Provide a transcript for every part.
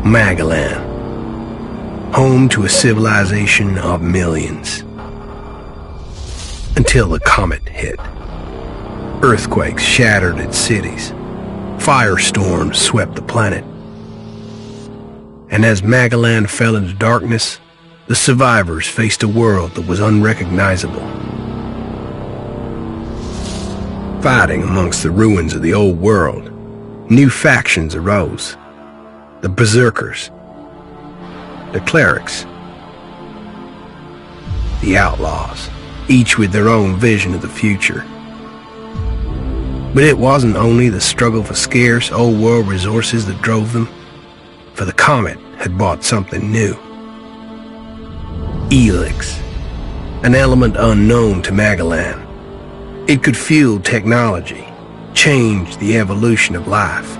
Magellan, home to a civilization of millions. Until the comet hit. Earthquakes shattered its cities. Firestorms swept the planet. And as Magellan fell into darkness, the survivors faced a world that was unrecognizable. Fighting amongst the ruins of the old world, new factions arose. The Berserkers, the Clerics, the Outlaws, each with their own vision of the future. But it wasn't only the struggle for scarce old world resources that drove them, for the comet had brought something new. Helix, an element unknown to Magellan. It could fuel technology, change the evolution of life,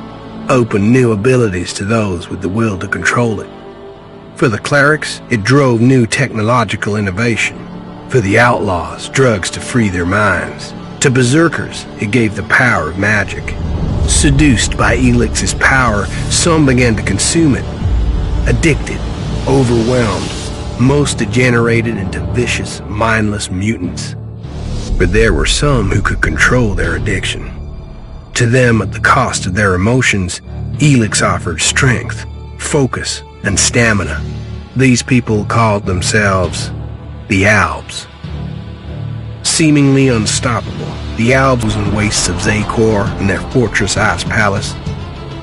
open new abilities to those with the will to control it. For the Clerics, it drove new technological innovation. For the Outlaws, drugs to free their minds. To Berserkers, it gave the power of magic. Seduced by Helix's power, some began to consume it. Addicted, overwhelmed, most degenerated into vicious, mindless mutants. But there were some who could control their addiction. To them, at the cost of their emotions, Helix offered strength, focus, and stamina. These people called themselves the Albs. Seemingly unstoppable, the Albs was in the wastes of Zakor and their fortress ice palace.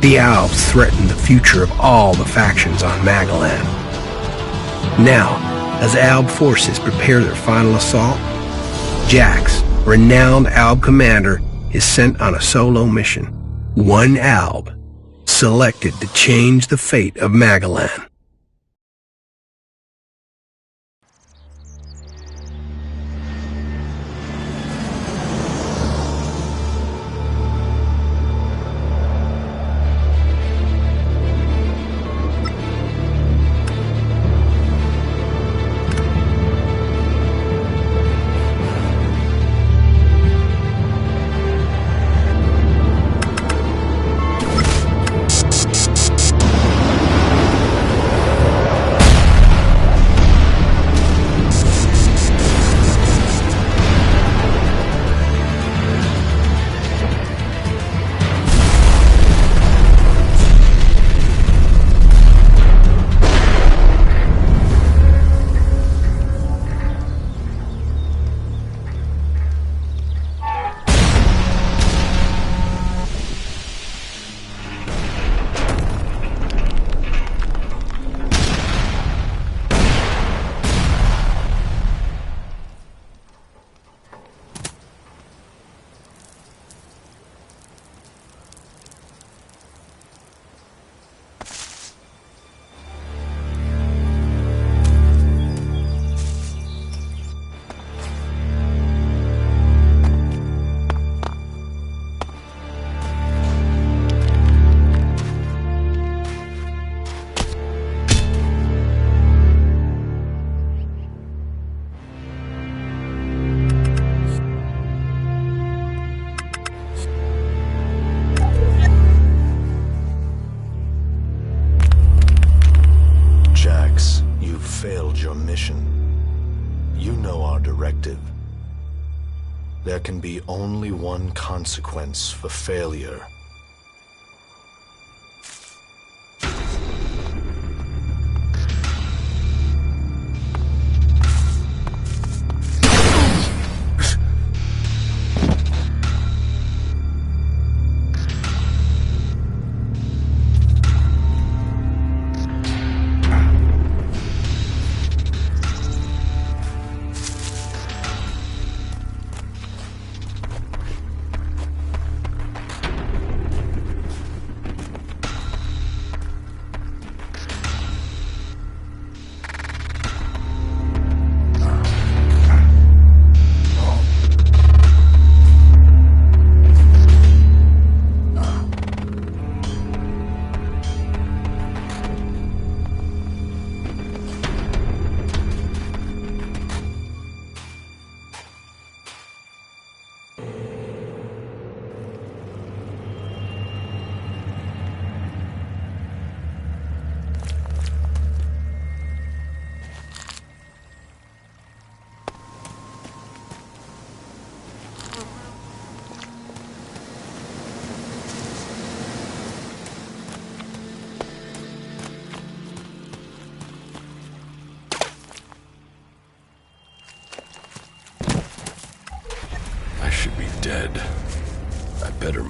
The Albs threatened the future of all the factions on Magellan. Now, as Alb forces prepare their final assault, Jax, renowned Alb commander, is sent on a solo mission. One Alb, selected to change the fate of Magellan. There can be only one consequence for failure.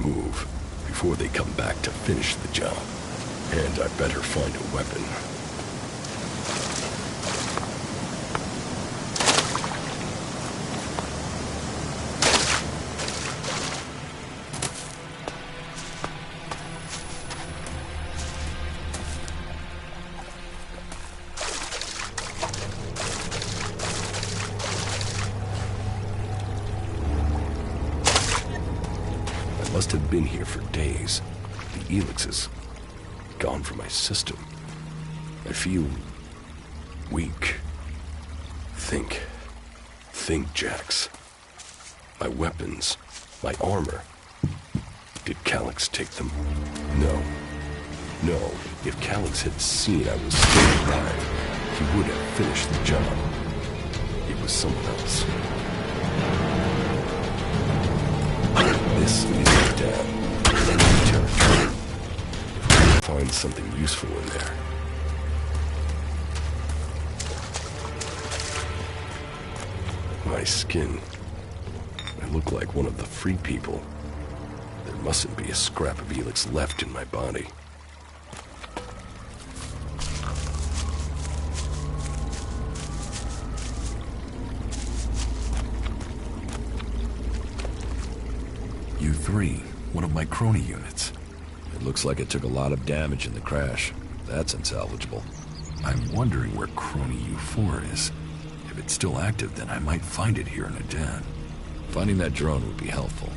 move before they come back to finish the job. And I better find a weapon. I must have been here for days. The Elix is gone from my system. I feel weak. Think, Jax. My weapons, my armor. Did Calyx take them? No. If Calyx had seen I was still alive, he would have finished the job. It was someone else. This is a damn enemy territory. If I can find something useful in there. My skin. I look like one of the free people. There mustn't be a scrap of Elix left in my body. U3, one of my crony units. It looks like it took a lot of damage in the crash. That's unsalvageable. I'm wondering where crony U4 is. If it's still active, then I might find it here in a den. Finding that drone would be helpful.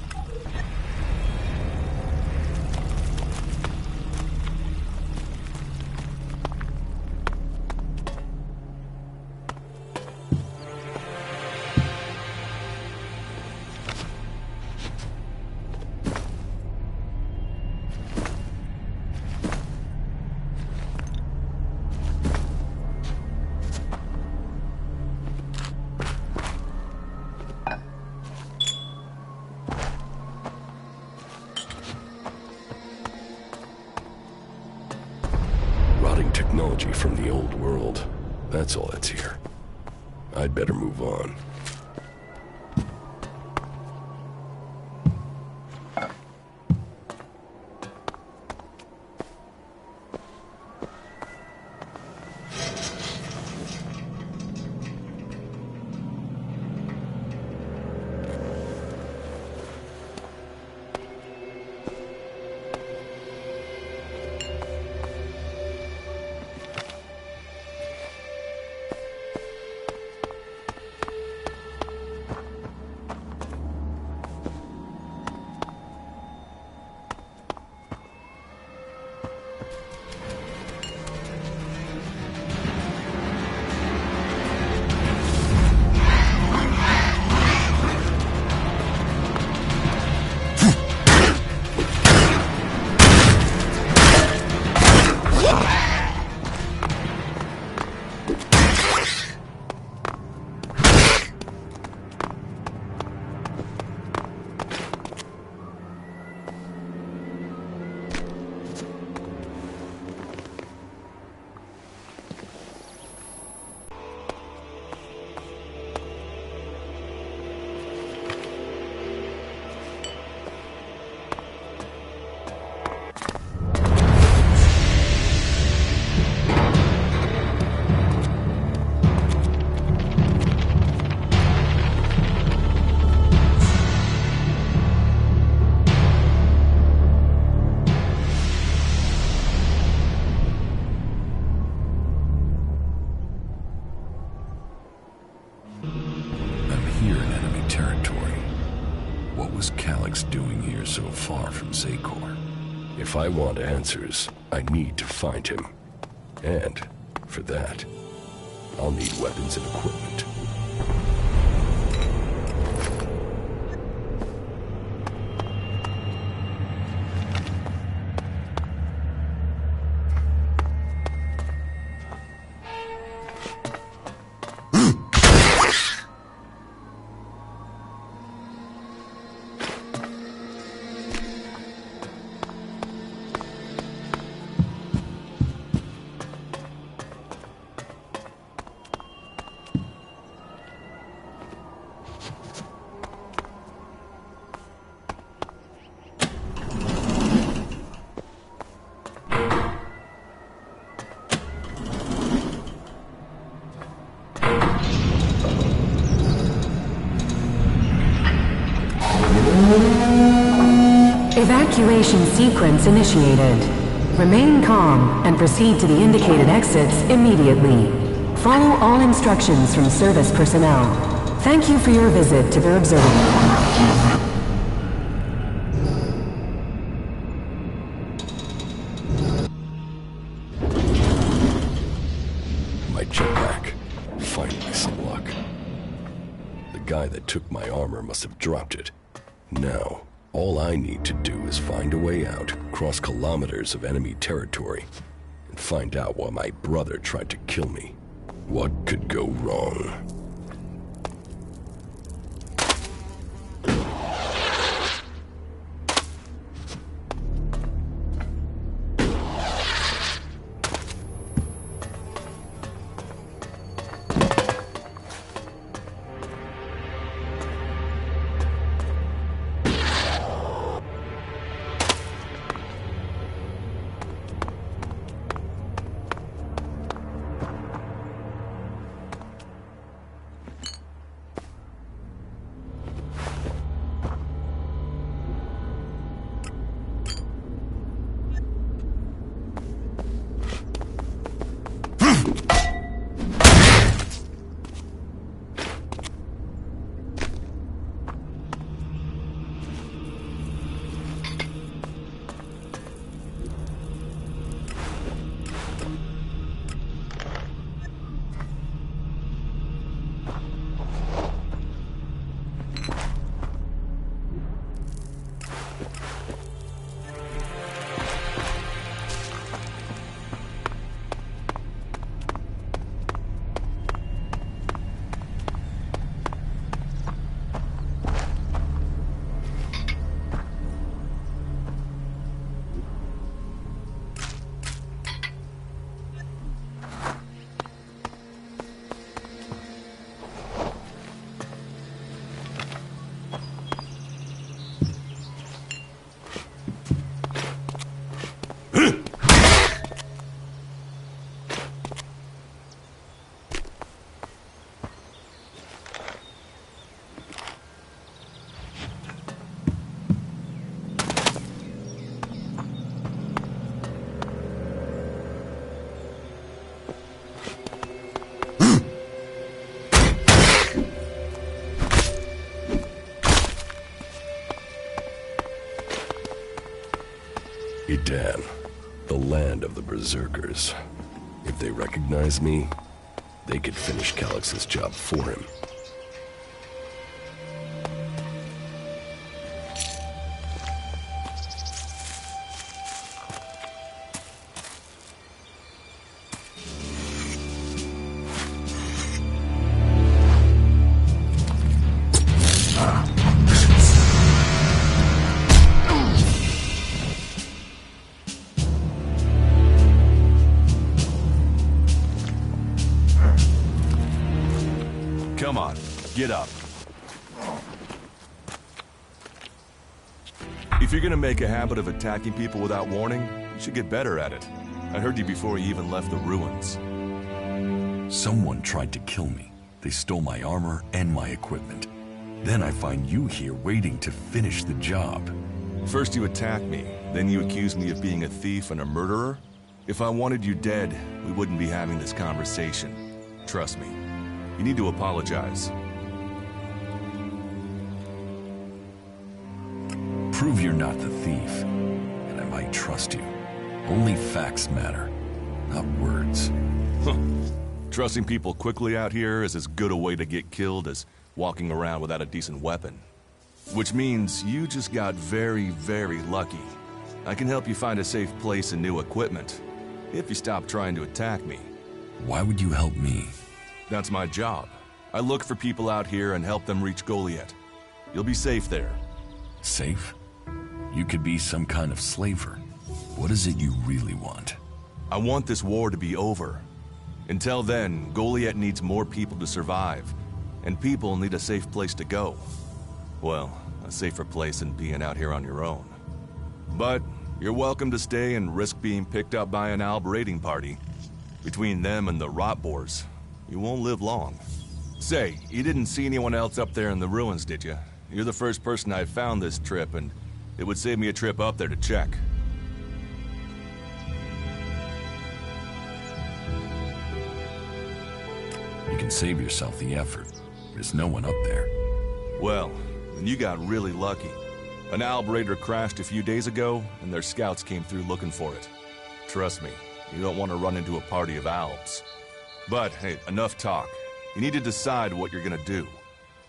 Technology from the old world. That's all that's here. I'd better move on. So far from Zakor. If I want answers, I need to find him. And, for that, I'll need weapons and equipment. Evacuation sequence initiated. Remain calm and proceed to the indicated exits immediately. Follow all instructions from service personnel. Thank you for your visit to the observatory. My jetpack. Finally some luck. The guy that took my armor must have dropped it. Now, all I need to do is find a way out, cross kilometers of enemy territory, and find out why my brother tried to kill me. What could go wrong? Idan, the land of the Berserkers. If they recognize me, they could finish Calyx's job for him. Come on, get up. If you're gonna make a habit of attacking people without warning, you should get better at it. I heard you before you even left the ruins. Someone tried to kill me. They stole my armor and my equipment. Then I find you here waiting to finish the job. First you attack me, then you accuse me of being a thief and a murderer? If I wanted you dead, we wouldn't be having this conversation. Trust me. You need to apologize. Prove you're not the thief, and I might trust you. Only facts matter, not words. Trusting people quickly out here is as good a way to get killed as walking around without a decent weapon. Which means you just got very, very lucky. I can help you find a safe place and new equipment, if you stop trying to attack me. Why would you help me? That's my job. I look for people out here and help them reach Goliath. You'll be safe there. Safe? You could be some kind of slaver. What is it you really want? I want this war to be over. Until then, Goliath needs more people to survive, and people need a safe place to go. Well, a safer place than being out here on your own. But you're welcome to stay and risk being picked up by an Alb raiding party. Between them and the Rotboars, you won't live long. Say, you didn't see anyone else up there in the ruins, did you? You're the first person I've found this trip, and It would save me a trip up there to check. You can save yourself the effort. There's no one up there. Well, then you got really lucky. An Alb Raider crashed a few days ago, and their scouts came through looking for it. Trust me, you don't want to run into a party of Albs. But, hey, enough talk. You need to decide what you're gonna do.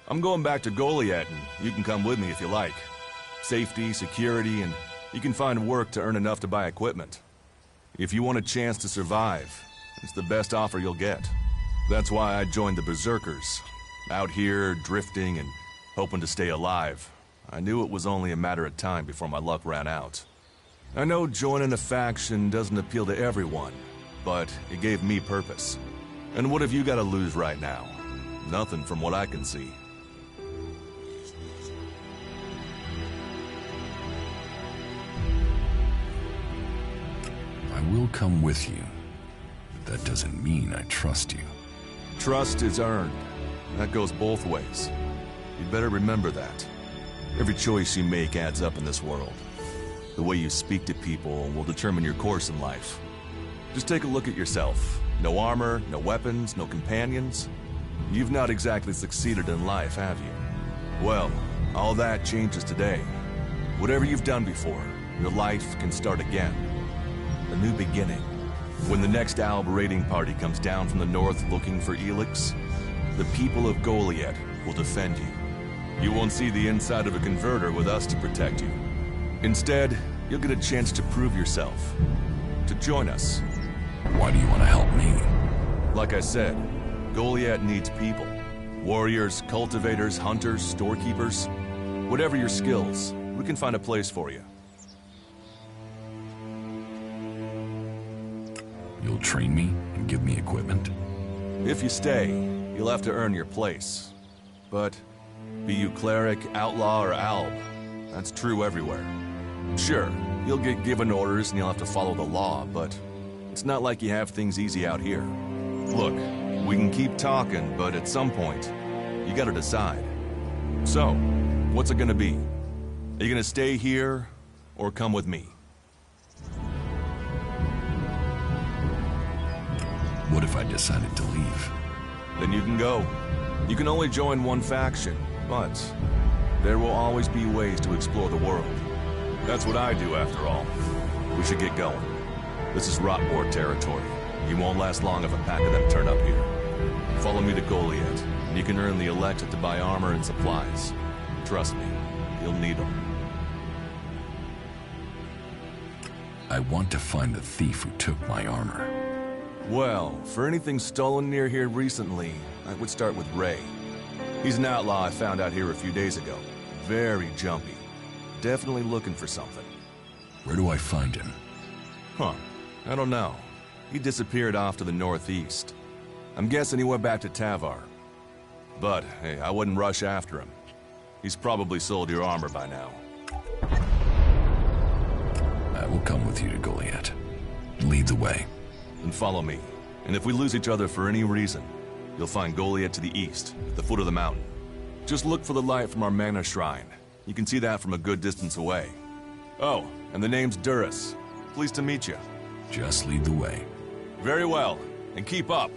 I'm going back to Goliath, and you can come with me if you like. Safety, security, and you can find work to earn enough to buy equipment. If you want a chance to survive, it's the best offer you'll get. That's why I joined the Berserkers. Out here, drifting and hoping to stay alive. I knew it was only a matter of time before my luck ran out. I know joining a faction doesn't appeal to everyone, but it gave me purpose. And what have you got to lose right now? Nothing from what I can see. I will come with you, but that doesn't mean I trust you. Trust is earned. That goes both ways. You'd better remember that. Every choice you make adds up in this world. The way you speak to people will determine your course in life. Just take a look at yourself. No armor, no weapons, no companions. You've not exactly succeeded in life, have you? Well, all that changes today. Whatever you've done before, your life can start again. A new beginning. When the next Alb raiding party comes down from the north looking for Elix, the people of Goliath will defend you. You won't see the inside of a converter with us to protect you. Instead, you'll get a chance to prove yourself. To join us. Why do you want to help me? Like I said, Goliath needs people. Warriors, cultivators, hunters, storekeepers. Whatever your skills, we can find a place for you. You'll train me and give me equipment? If you stay, you'll have to earn your place. But be you cleric, outlaw, or alb, that's true everywhere. Sure, you'll get given orders and you'll have to follow the law, but it's not like you have things easy out here. Look, we can keep talking, but at some point, you gotta decide. So, what's it gonna be? Are you gonna stay here, or come with me? What if I decided to leave? Then you can go. You can only join one faction, but there will always be ways to explore the world. That's what I do, after all. We should get going. This is Rotboard territory. You won't last long if a pack of them turn up here. Follow me to Goliath, and you can earn the elected to buy armor and supplies. Trust me, you'll need them. I want to find the thief who took my armor. Well, for anything stolen near here recently, I would start with Ray. He's an outlaw I found out here a few days ago. Very jumpy. Definitely looking for something. Where do I find him? Huh. I don't know. He disappeared off to the northeast. I'm guessing he went back to Tavar. But, hey, I wouldn't rush after him. He's probably sold your armor by now. I will come with you to Goliath. Lead the way. Then follow me. And if we lose each other for any reason, you'll find Goliath to the east, at the foot of the mountain. Just look for the light from our mana shrine. You can see that from a good distance away. Oh, and the name's Duras. Pleased to meet you. Just lead the way. Very well, and keep up.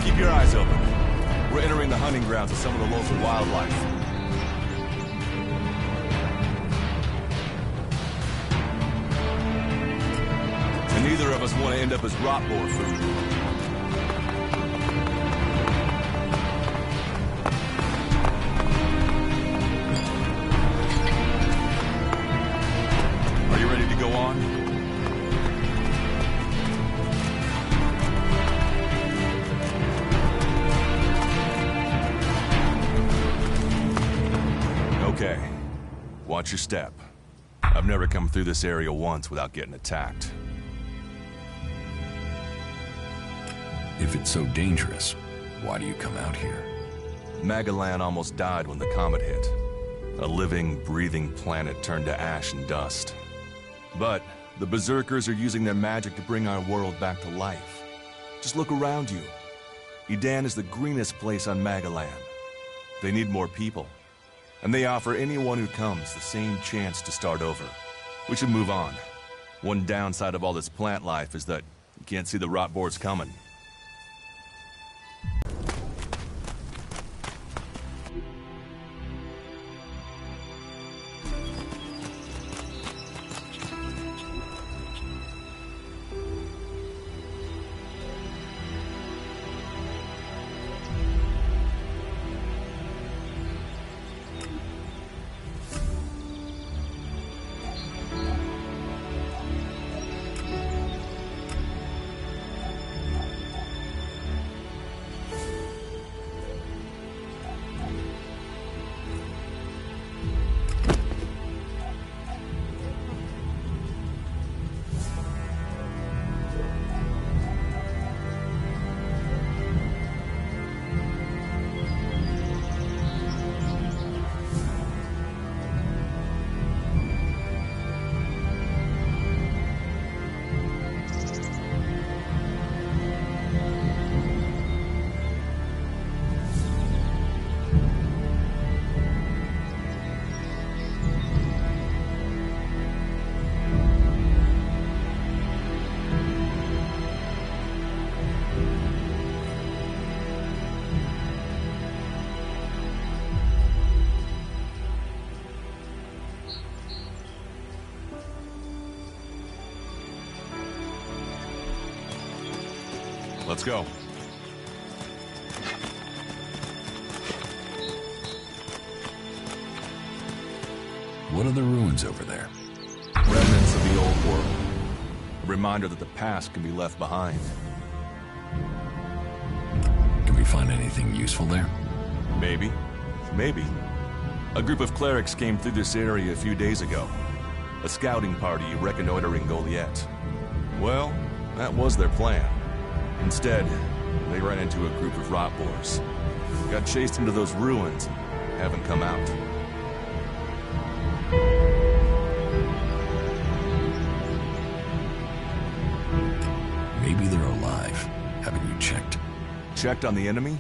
Keep your eyes open. We're entering the hunting grounds of some of the local wildlife. And neither of us want to end up as rotboar food. Go on. Okay. Watch your step. I've never come through this area once without getting attacked. If it's so dangerous, why do you come out here? Magalan almost died when the comet hit. A living, breathing planet turned to ash and dust. But the Berserkers are using their magic to bring our world back to life. Just look around you. Edan is the greenest place on Magalan. They need more people. and they offer anyone who comes the same chance to start over. We should move on. One downside of all this plant life is that you can't see the rot boars coming. Let's go. What are the ruins over there? Remnants of the old world. A reminder that the past can be left behind. Can we find anything useful there? Maybe. Maybe. A group of clerics came through this area a few days ago. A scouting party reconnoitering Goliath. Well, that was their plan. Instead, they ran into a group of rot boars. Got chased into those ruins and haven't come out. Maybe they're alive. Haven't you checked? Checked on the enemy?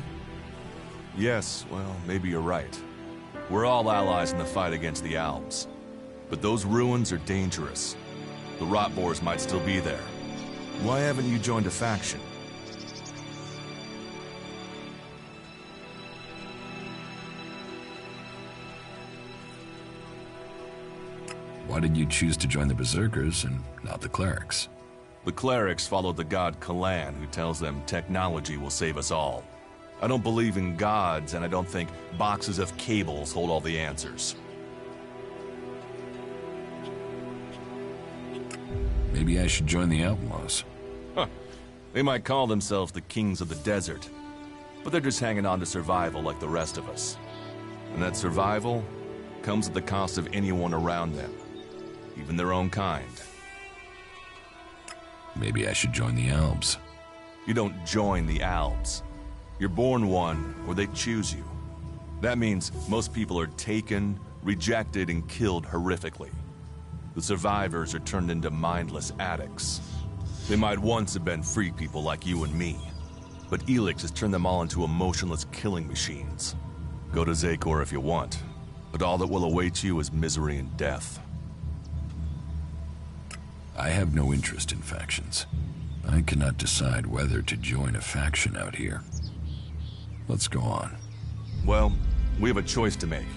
Yes, well, maybe you're right. We're all allies in the fight against the Alps. But those ruins are dangerous. The rot boars might still be there. Why haven't you joined a faction? Why did you choose to join the Berserkers and not the clerics? The clerics follow the god Kalan, who tells them technology will save us all. I don't believe in gods, and I don't think boxes of cables hold all the answers. Maybe I should join the Outlaws. Huh. They might call themselves the kings of the desert, but they're just hanging on to survival like the rest of us. And that survival comes at the cost of anyone around them, even their own kind. Maybe I should join the Alps. You don't join the Alps. You're born one, or they choose you. That means most people are taken, rejected, and killed horrifically. The survivors are turned into mindless addicts. They might once have been free people like you and me, but Elix has turned them all into emotionless killing machines. Go to Zakor if you want, but all that will await you is misery and death. I have no interest in factions. I cannot decide whether to join a faction out here. Let's go on. Well, we have a choice to make.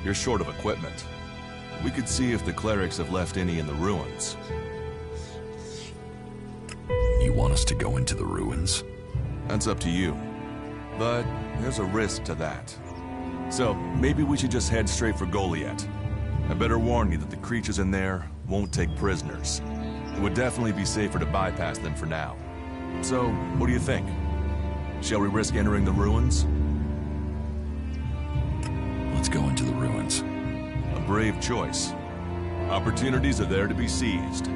You're short of equipment. We could see if the clerics have left any in the ruins. You want us to go into the ruins? That's up to you. But there's a risk to that. So, maybe we should just head straight for Goliath. I better warn you that the creatures in there won't take prisoners. It would definitely be safer to bypass them for now. So, what do you think? Shall we risk entering the ruins? Let's go into the ruins. A brave choice. Opportunities are there to be seized.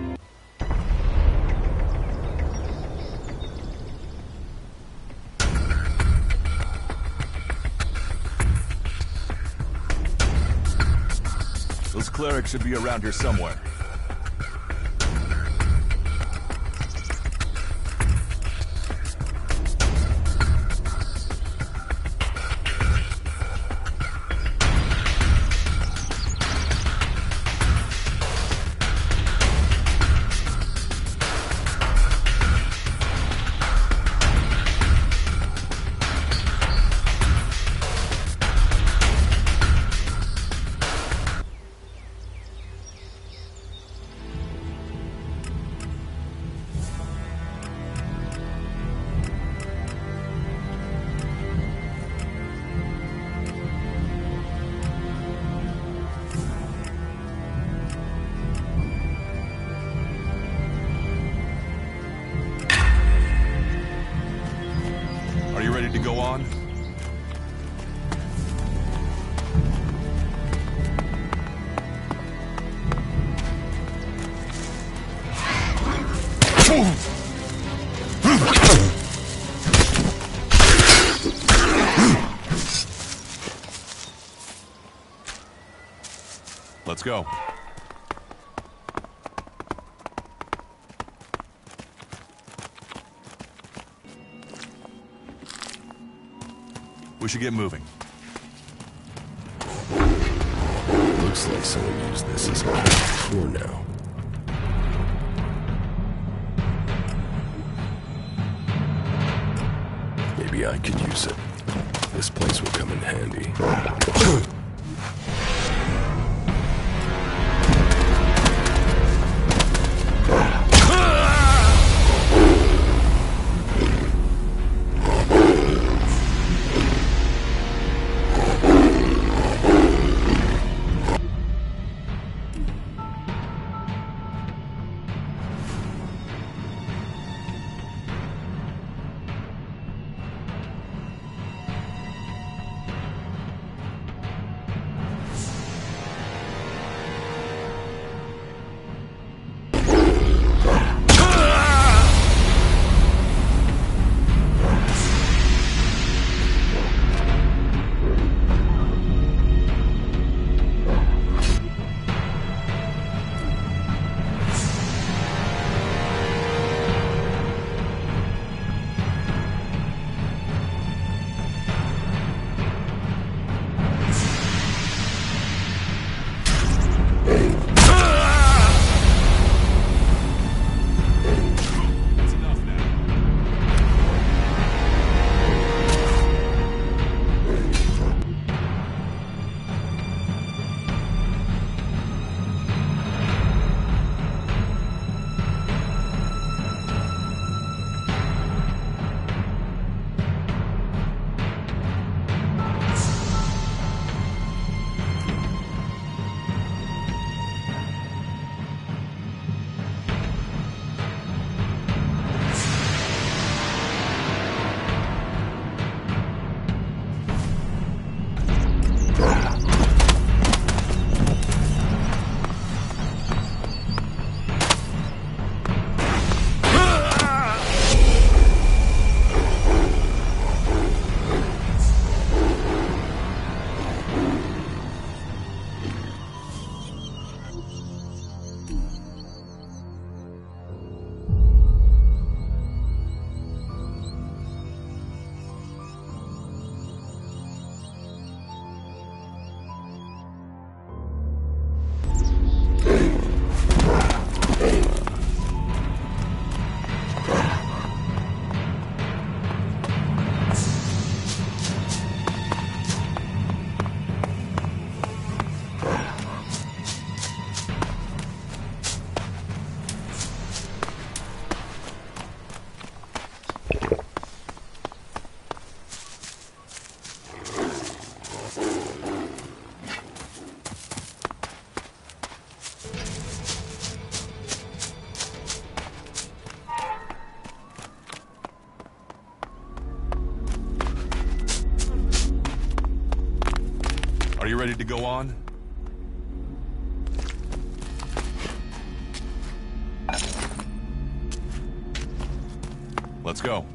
Those clerics should be around here somewhere. to go on? Let's go. We should get moving. Looks like someone used this as a PS4 now. Maybe I could use it. This place will come in handy. Are you ready to go on? Let's go.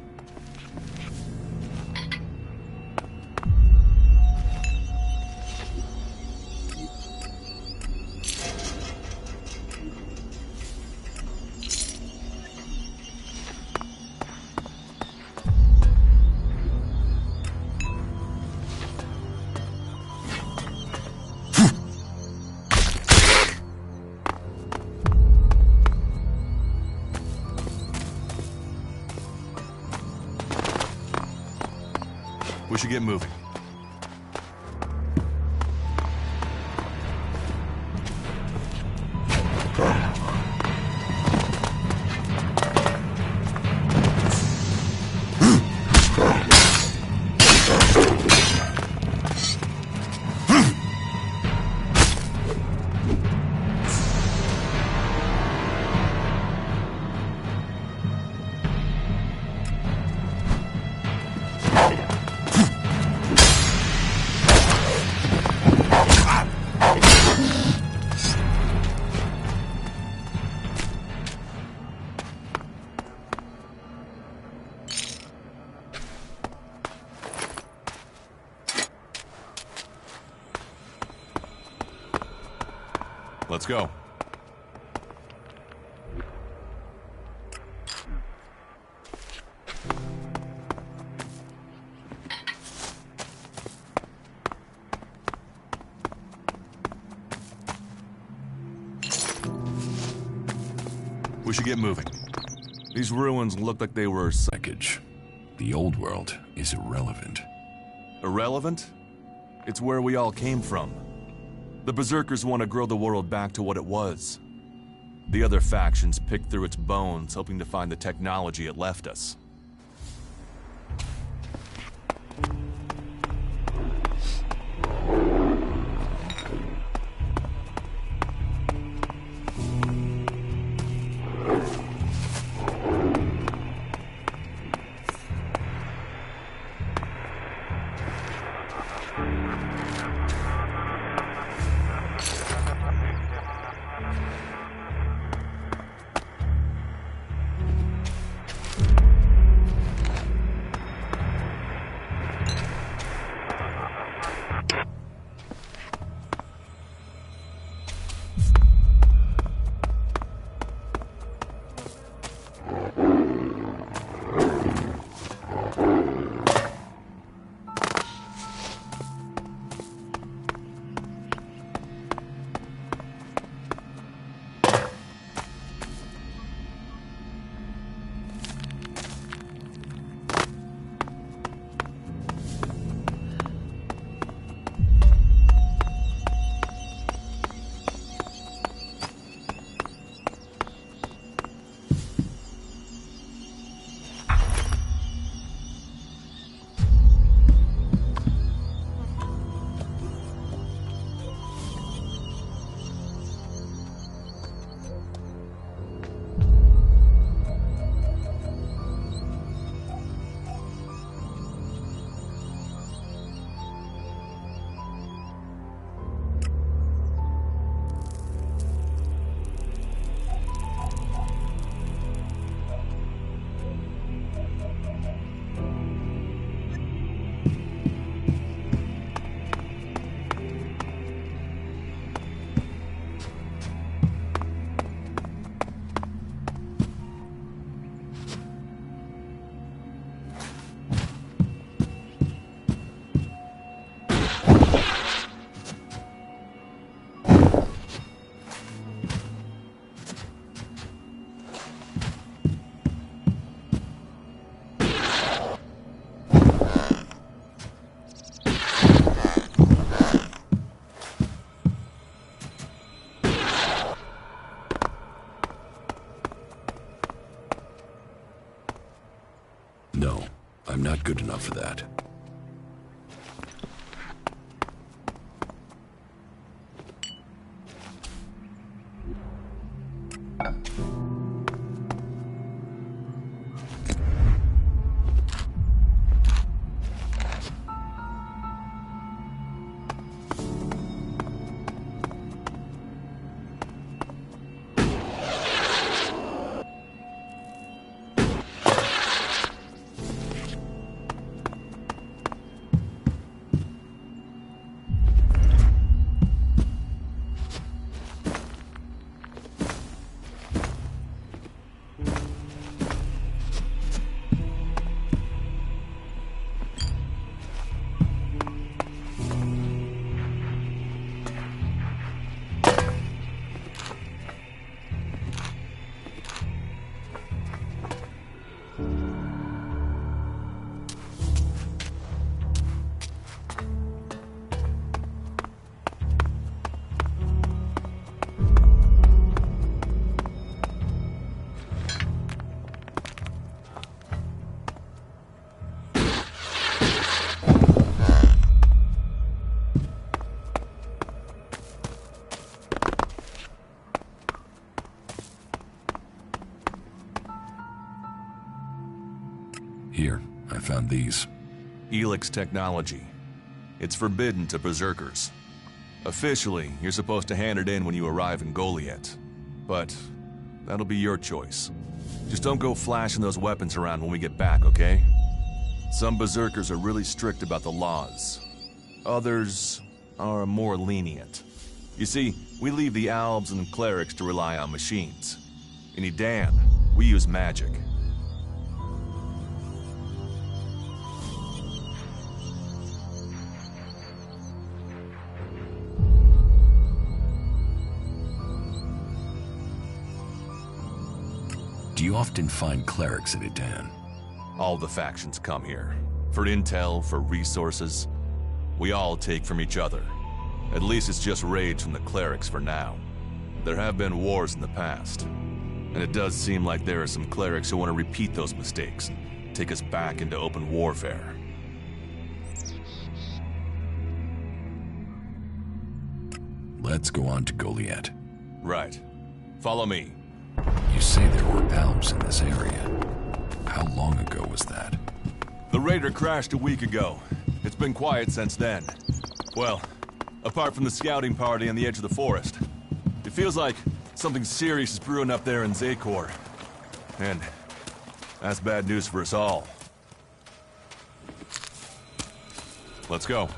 We should get moving. Let's go. We should get moving. These ruins look like they were... Package. The old world is irrelevant. Irrelevant? It's where we all came from. The Berserkers want to grow the world back to what it was. The other factions picked through its bones, hoping to find the technology it left us. No, I'm not good enough for that. Here, I found these. Helix technology. It's forbidden to Berserkers. Officially, you're supposed to hand it in when you arrive in Goliath. But that'll be your choice. Just don't go flashing those weapons around when we get back, okay? Some Berserkers are really strict about the laws. Others are more lenient. You see, we leave the alves and clerics to rely on machines. In Edan, we use magic. Do you often find clerics in Edan? All the factions come here. For intel, for resources. We all take from each other. At least it's just raids from the clerics for now. There have been wars in the past. And it does seem like there are some clerics who want to repeat those mistakes and take us back into open warfare. Let's go on to Goliath. Right. Follow me. You say there were Alps in this area. How long ago was that? The raider crashed a week ago. It's been quiet since then. Well, apart from the scouting party on the edge of the forest. It feels like something serious is brewing up there in Zakor. And that's bad news for us all. Let's go.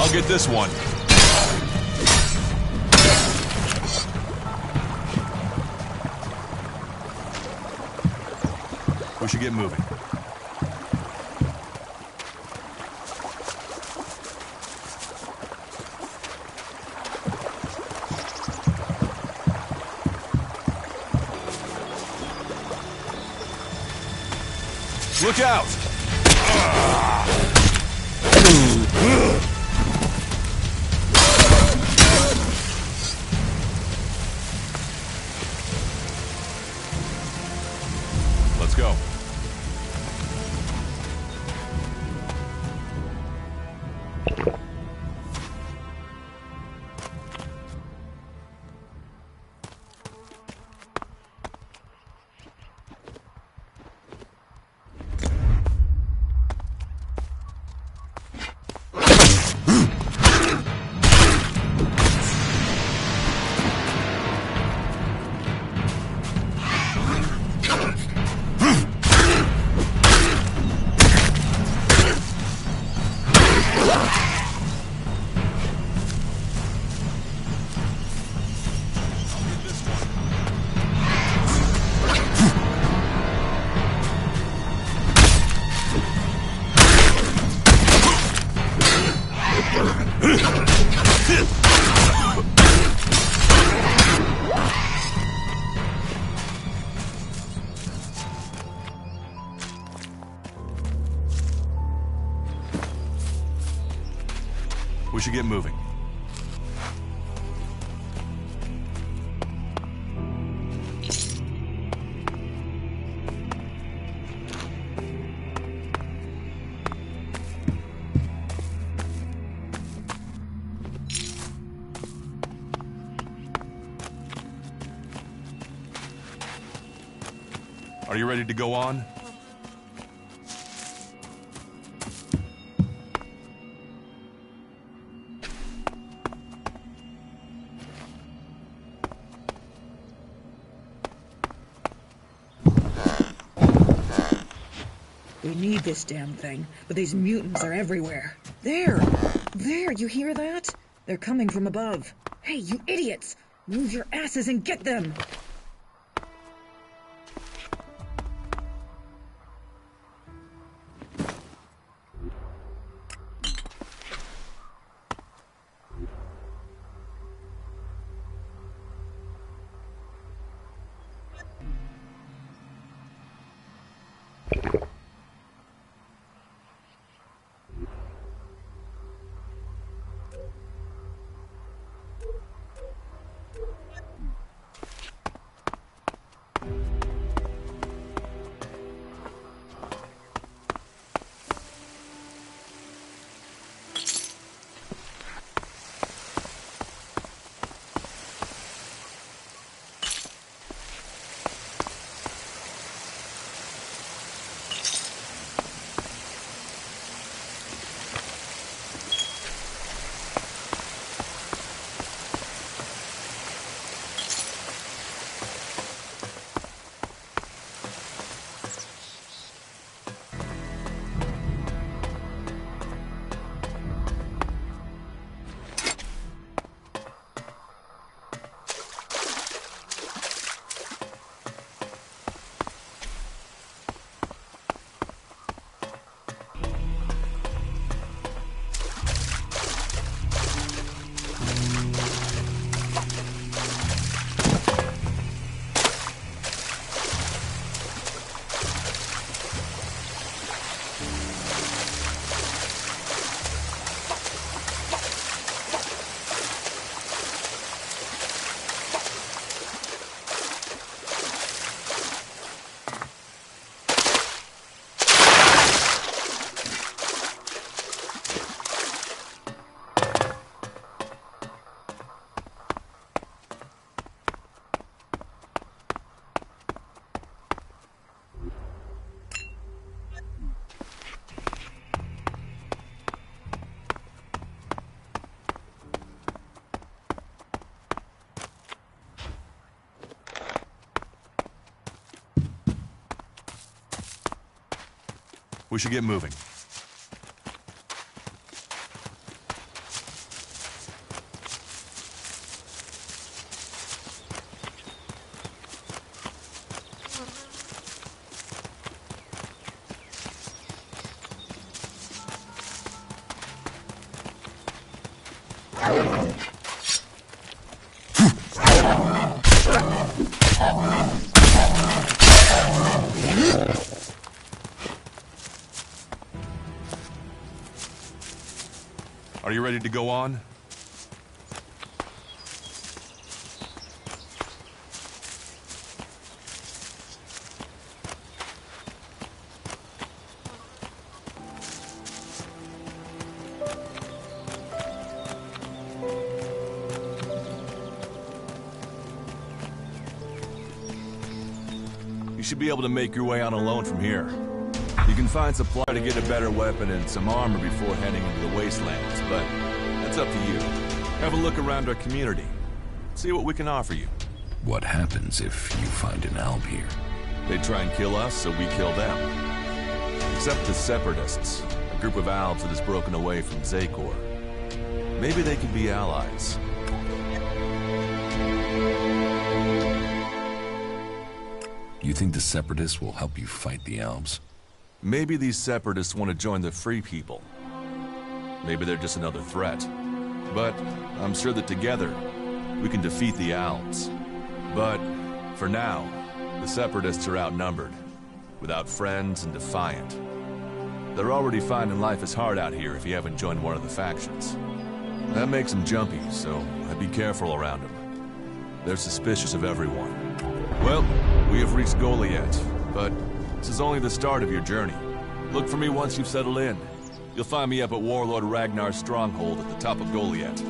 I'll get this one. We should get moving. Look out! Let's go. We should get moving. Are you ready to go on? We need this damn thing, but these mutants are everywhere. There! There, you hear that? They're coming from above. Hey, you idiots! Move your asses and get them! We should get moving. Are you ready to go on? You should be able to make your way on alone from here. You can find supply to get a better weapon and some armor before heading into the wastelands, but that's up to you. Have a look around our community. See what we can offer you. What happens if you find an alb here? They try and kill us, so we kill them. Except the Separatists, a group of Albs that has broken away from Zakor. Maybe they could be allies. You think the Separatists will help you fight the Albs? Maybe these Separatists want to join the Free People. Maybe they're just another threat. But I'm sure that together, we can defeat the Albs. But, for now, the Separatists are outnumbered, without friends and defiant. They're already finding life is hard out here if you haven't joined one of the factions. That makes them jumpy, so I'd be careful around them. They're suspicious of everyone. Well, we have reached Goliath, but this is only the start of your journey. Look for me once you've settled in. You'll find me up at Warlord Ragnar's stronghold at the top of Goliath.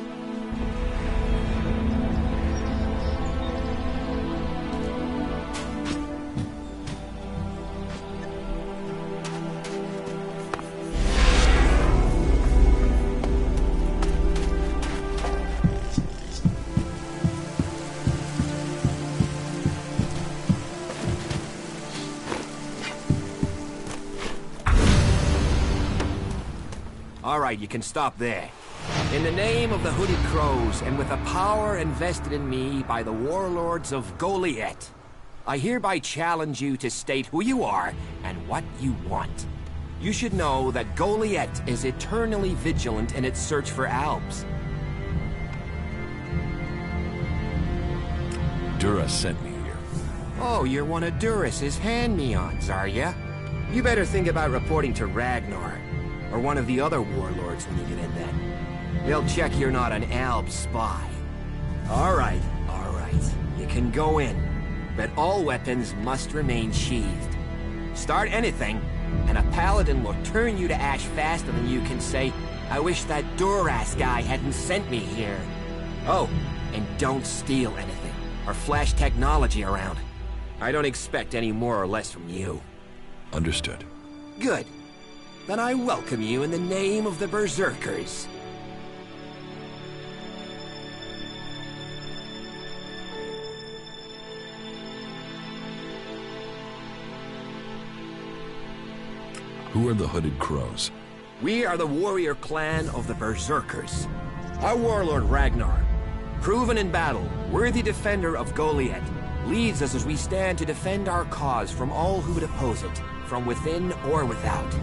All right, you can stop there. In the name of the Hooded Crows, and with the power invested in me by the warlords of Goliath, I hereby challenge you to state who you are and what you want. You should know that Goliath is eternally vigilant in its search for Albs. Dura sent me here. Oh, you're one of Duras's hand-me-ons, are ya? You better think about reporting to Ragnar, or one of the other warlords when you get in then. They'll check you're not an Alb spy. All right. You can go in, but all weapons must remain sheathed. Start anything, and a paladin will turn you to ash faster than you can say, I wish that Duras guy hadn't sent me here. Oh, and don't steal anything, or flash technology around. I don't expect any more or less from you. Understood. Good. Then I welcome you in the name of the Berserkers. Who are the Hooded Crows? We are the warrior clan of the Berserkers. Our warlord Ragnar, proven in battle, worthy defender of Goliath, leads us as we stand to defend our cause from all who would oppose it, from within or without.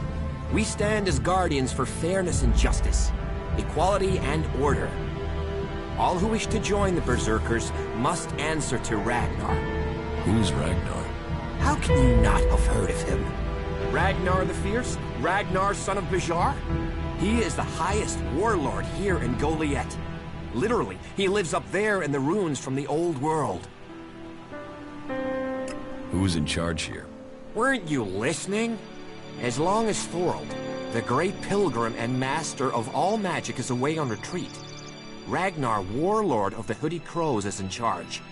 We stand as guardians for fairness and justice, equality and order. All who wish to join the Berserkers must answer to Ragnar. Who's Ragnar? How can you not have heard of him? Ragnar the Fierce? Ragnar, son of Bajar? He is the highest warlord here in Goliath. Literally, he lives up there in the ruins from the old world. Who's in charge here? Weren't you listening? As long as Thorold, the great pilgrim and master of all magic, is away on retreat, Ragnar, warlord of the Hooded Crows, is in charge.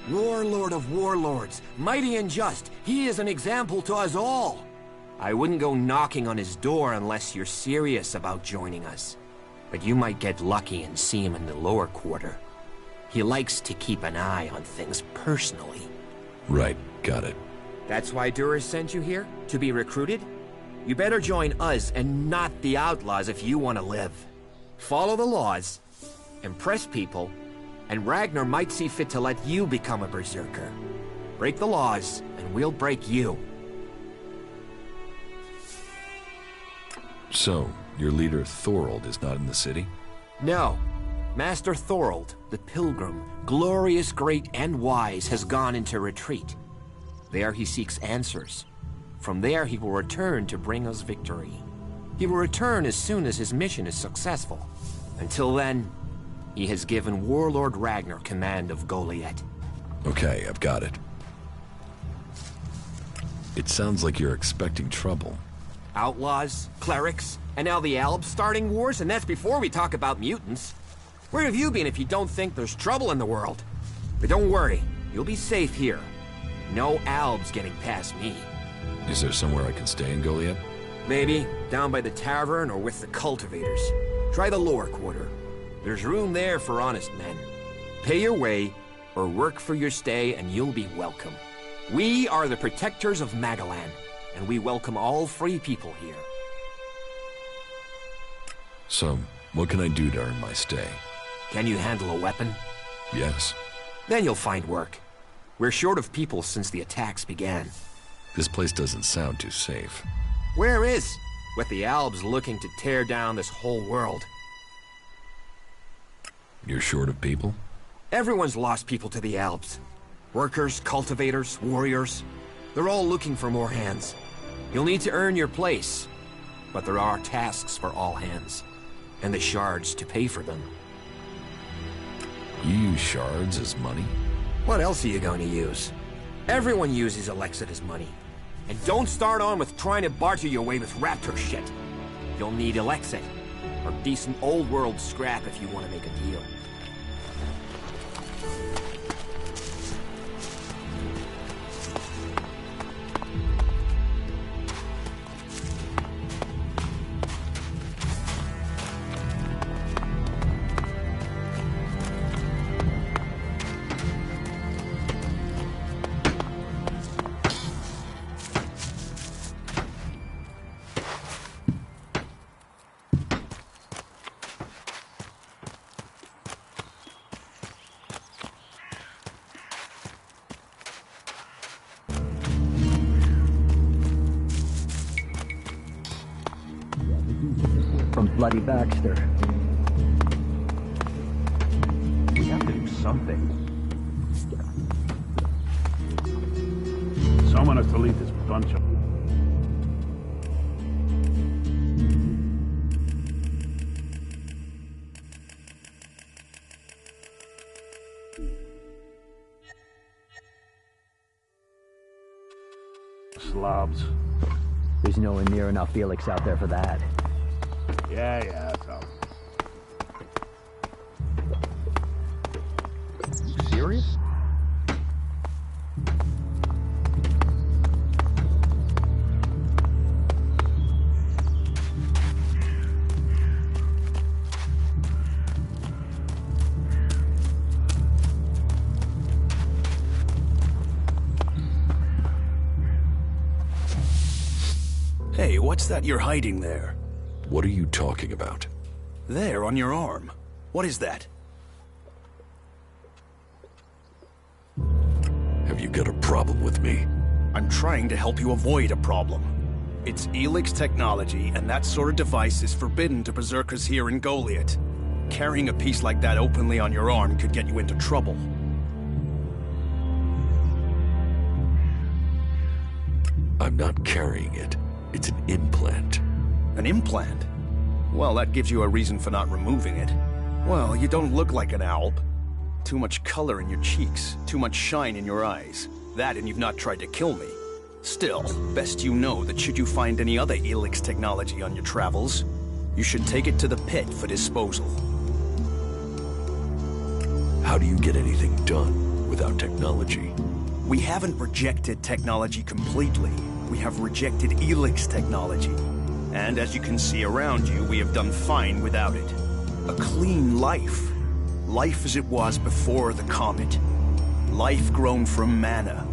Warlord of warlords, mighty and just, he is an example to us all. I wouldn't go knocking on his door unless you're serious about joining us. But you might get lucky and see him in the lower quarter. He likes to keep an eye on things personally. Right, got it. That's why Duras sent you here? To be recruited? You better join us and not the outlaws if you want to live. Follow the laws, impress people, and Ragnar might see fit to let you become a berserker. Break the laws, and we'll break you. So, your leader Thorold is not in the city? No. Master Thorold, the Pilgrim, glorious, great, and wise, has gone into retreat. There he seeks answers. From there he will return to bring us victory. He will return as soon as his mission is successful. Until then, he has given Warlord Ragnar command of Goliath. Okay, I've got it. It sounds like you're expecting trouble. Outlaws, clerics, and now the Albs starting wars, and that's before we talk about mutants. Where have you been if you don't think there's trouble in the world? But don't worry, you'll be safe here. No Albs getting past me. Is there somewhere I can stay in Goliath? Maybe down by the tavern or with the cultivators. Try the lower quarter. There's room there for honest men. Pay your way, or work for your stay, and you'll be welcome. We are the protectors of Magalan, and we welcome all free people here. So, what can I do to earn my stay? Can you handle a weapon? Yes. Then you'll find work. We're short of people since the attacks began. This place doesn't sound too safe. Where is? With the Albs looking to tear down this whole world. You're short of people? Everyone's lost people to the Albs. Workers, cultivators, warriors. They're all looking for more hands. You'll need to earn your place. But there are tasks for all hands. And the shards to pay for them. You use shards as money? What else are you going to use? Everyone uses Alexid as money. And don't start on with trying to barter your way with raptor shit. You'll need Alexid, or decent old world scrap if you want to make a deal. From Bloody Baxter. We have to do something. Someone has to lead this bunch of... slobs. There's nowhere near enough Felix out there for that. Yeah, that's all. You serious? Hey, what's that you're hiding there? What are you talking about? There, on your arm. What is that? Have you got a problem with me? I'm trying to help you avoid a problem. It's Elix technology, and that sort of device is forbidden to berserkers here in Goliath. Carrying a piece like that openly on your arm could get you into trouble. I'm not carrying it. It's an implant. An implant? Well, that gives you a reason for not removing it. Well, you don't look like an Alb. Too much color in your cheeks, too much shine in your eyes. That and you've not tried to kill me. Still, best you know that should you find any other Elix technology on your travels, you should take it to the pit for disposal. How do you get anything done without technology? We haven't rejected technology completely. We have rejected Elix technology. And as you can see around you, we have done fine without it. A clean life. Life as it was before the comet. Life grown from mana.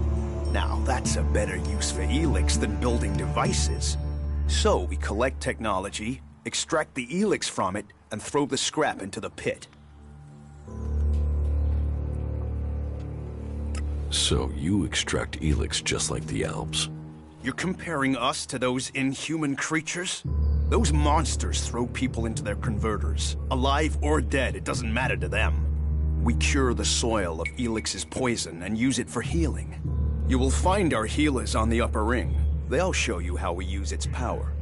Now, that's a better use for Elix than building devices. So we collect technology, extract the helix from it, and throw the scrap into the pit. So you extract helix just like the Alps? You're comparing us to those inhuman creatures? Those monsters throw people into their converters. Alive or dead, it doesn't matter to them. We cure the soil of Helix's poison and use it for healing. You will find our healers on the upper ring. They'll show you how we use its power.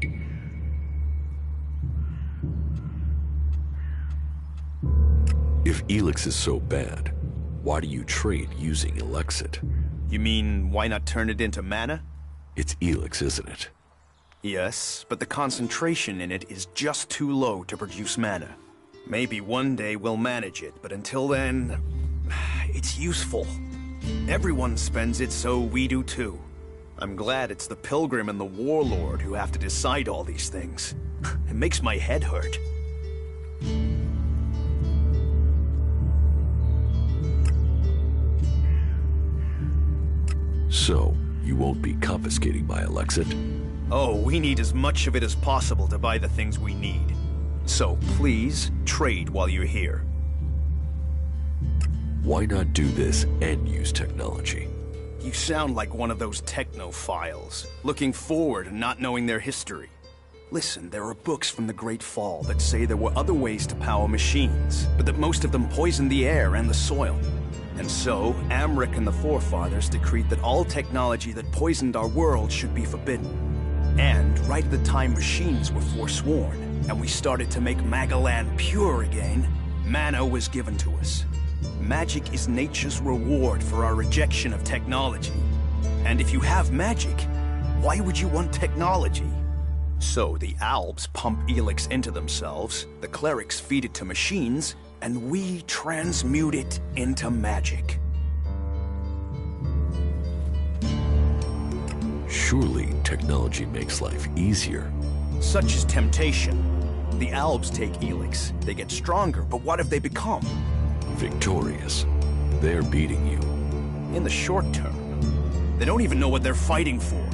If helix is so bad, why do you trade using Elexit? You mean, why not turn it into mana? It's helix, isn't it? Yes, but the concentration in it is just too low to produce mana. Maybe one day we'll manage it, but until then, it's useful. Everyone spends it, so we do too. I'm glad it's the Pilgrim and the Warlord who have to decide all these things. It makes my head hurt. So, you won't be confiscating my Elexit? Oh, we need as much of it as possible to buy the things we need. So, please, trade while you're here. Why not do this and use technology? You sound like one of those technophiles, looking forward and not knowing their history. Listen, there are books from the Great Fall that say there were other ways to power machines, but that most of them poisoned the air and the soil. And so, Amric and the Forefathers decreed that all technology that poisoned our world should be forbidden. And right at the time machines were forsworn, and we started to make Magalan pure again, mana was given to us. Magic is nature's reward for our rejection of technology. And if you have magic, why would you want technology? So the Alps pump helix into themselves, the clerics feed it to machines, and we transmute it into magic. Surely technology makes life easier. Such is temptation. The Alps take helix. They get stronger, but what have they become? Victorious. They're beating you. In the short term. They don't even know what they're fighting for.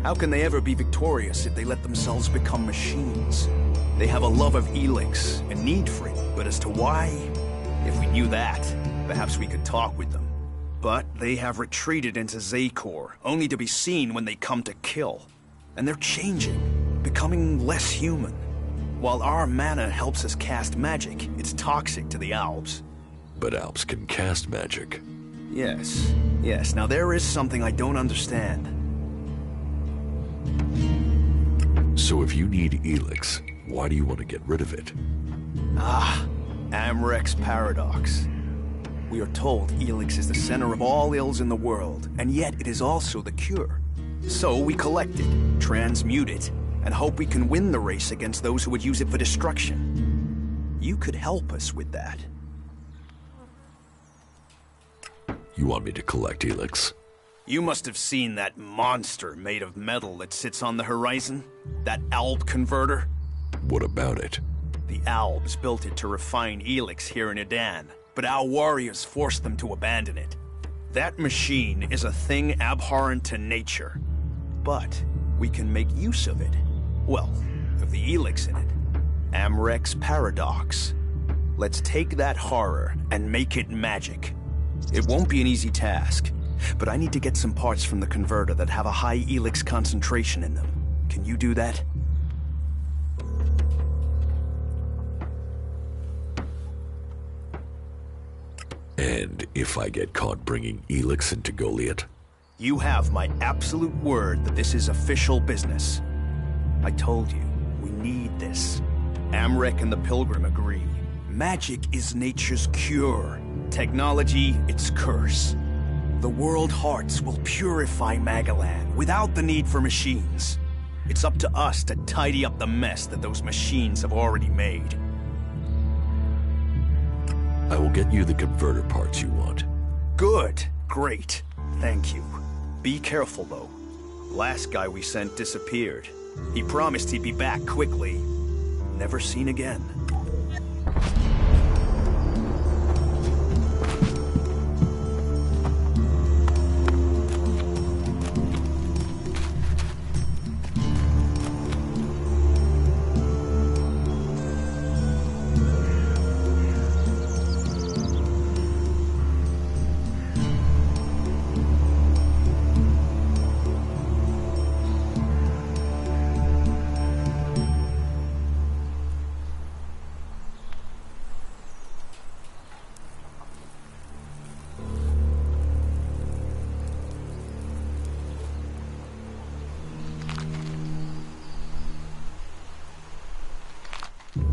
How can they ever be victorious if they let themselves become machines? They have a love of helix, a need for it, but as to why? If we knew that, perhaps we could talk with them. But they have retreated into Zakor, only to be seen when they come to kill. And they're changing, becoming less human. While our mana helps us cast magic, it's toxic to the Alps. But Alps can cast magic. Yes. Now there is something I don't understand. So if you need helix, why do you want to get rid of it? Amrek's paradox. We are told helix is the center of all ills in the world, and yet it is also the cure. So we collect it, transmute it, and hope we can win the race against those who would use it for destruction. You could help us with that. You want me to collect helix? You must have seen that monster made of metal that sits on the horizon? That Alb converter? What about it? The Albs built it to refine helix here in Edan, but our warriors forced them to abandon it. That machine is a thing abhorrent to nature. But we can make use of it. Well, of the helix in it. Amrek's paradox. Let's take that horror and make it magic. It won't be an easy task, but I need to get some parts from the converter that have a high helix concentration in them. Can you do that? And if I get caught bringing helix into Goliath? You have my absolute word that this is official business. I told you, we need this. Amrek and the Pilgrim agree. Magic is nature's cure. Technology, its curse. The world hearts will purify Magalan without the need for machines. It's up to us to tidy up the mess that those machines have already made. I will get you the converter parts you want. Good. Great. Thank you. Be careful, though. Last guy we sent disappeared. He promised he'd be back quickly. Never seen again.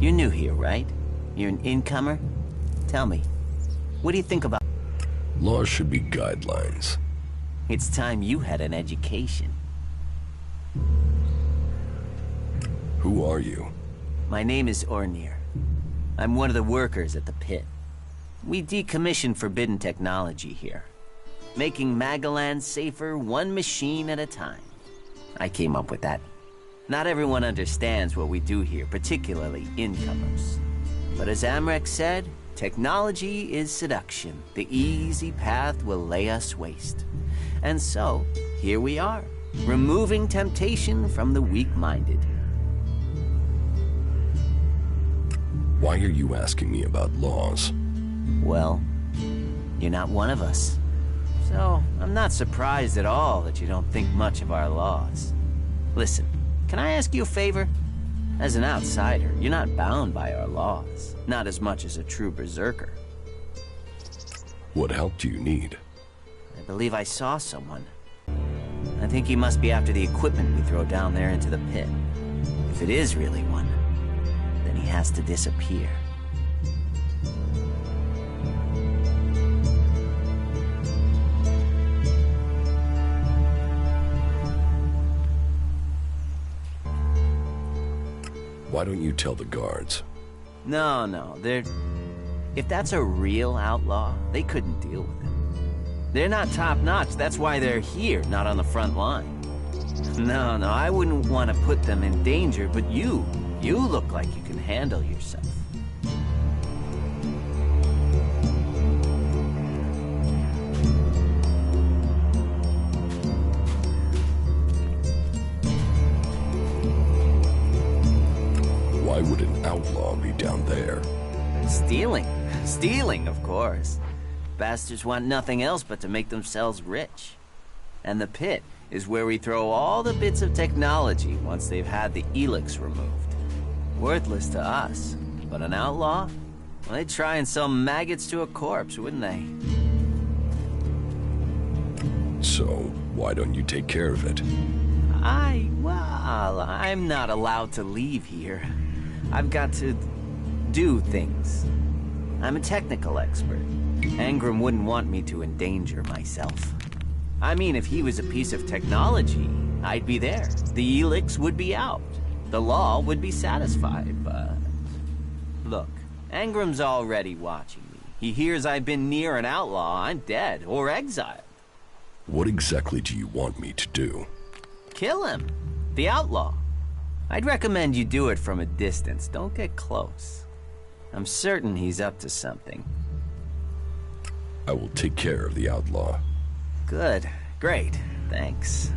You're new here, right? You're an incomer? Tell me, what do you think about... Laws should be guidelines. It's time you had an education. Who are you? My name is Ornir. I'm one of the workers at the pit. We decommission forbidden technology here, making Magalan safer one machine at a time. I came up with that. Not everyone understands what we do here, particularly incomers. But as Amrek said, technology is seduction. The easy path will lay us waste. And so, here we are, removing temptation from the weak-minded. Why are you asking me about laws? Well, you're not one of us. So, I'm not surprised at all that you don't think much of our laws. Listen, can I ask you a favor? As an outsider, you're not bound by our laws. Not as much as a true berserker. What help do you need? I believe I saw someone. I think he must be after the equipment we throw down there into the pit. If it is really one, then he has to disappear. Why don't you tell the guards? No, if that's a real outlaw, they couldn't deal with it. They're not top-notch, that's why they're here, not on the front line. No, I wouldn't want to put them in danger, but you look like you can handle yourself. Why would an outlaw be down there? Stealing, of course. Bastards want nothing else but to make themselves rich. And the pit is where we throw all the bits of technology once they've had the helix removed. Worthless to us, but an outlaw? Well, they'd try and sell maggots to a corpse, wouldn't they? So, why don't you take care of it? I'm not allowed to leave here. I've got to do things. I'm a technical expert. Angram wouldn't want me to endanger myself. I mean, if he was a piece of technology, I'd be there. The helix would be out. The law would be satisfied, but... Look, Angram's already watching me. He hears I've been near an outlaw, I'm dead, or exiled. What exactly do you want me to do? Kill him. The outlaw. I'd recommend you do it from a distance. Don't get close. I'm certain he's up to something. I will take care of the outlaw. Good. Great. Thanks.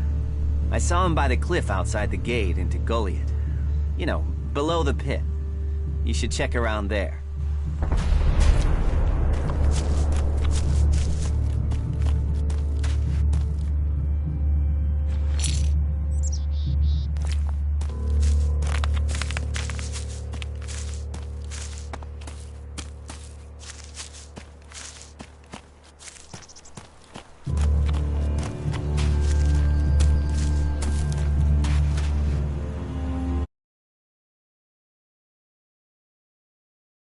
I saw him by the cliff outside the gate into Goliath. You know, below the pit. You should check around there.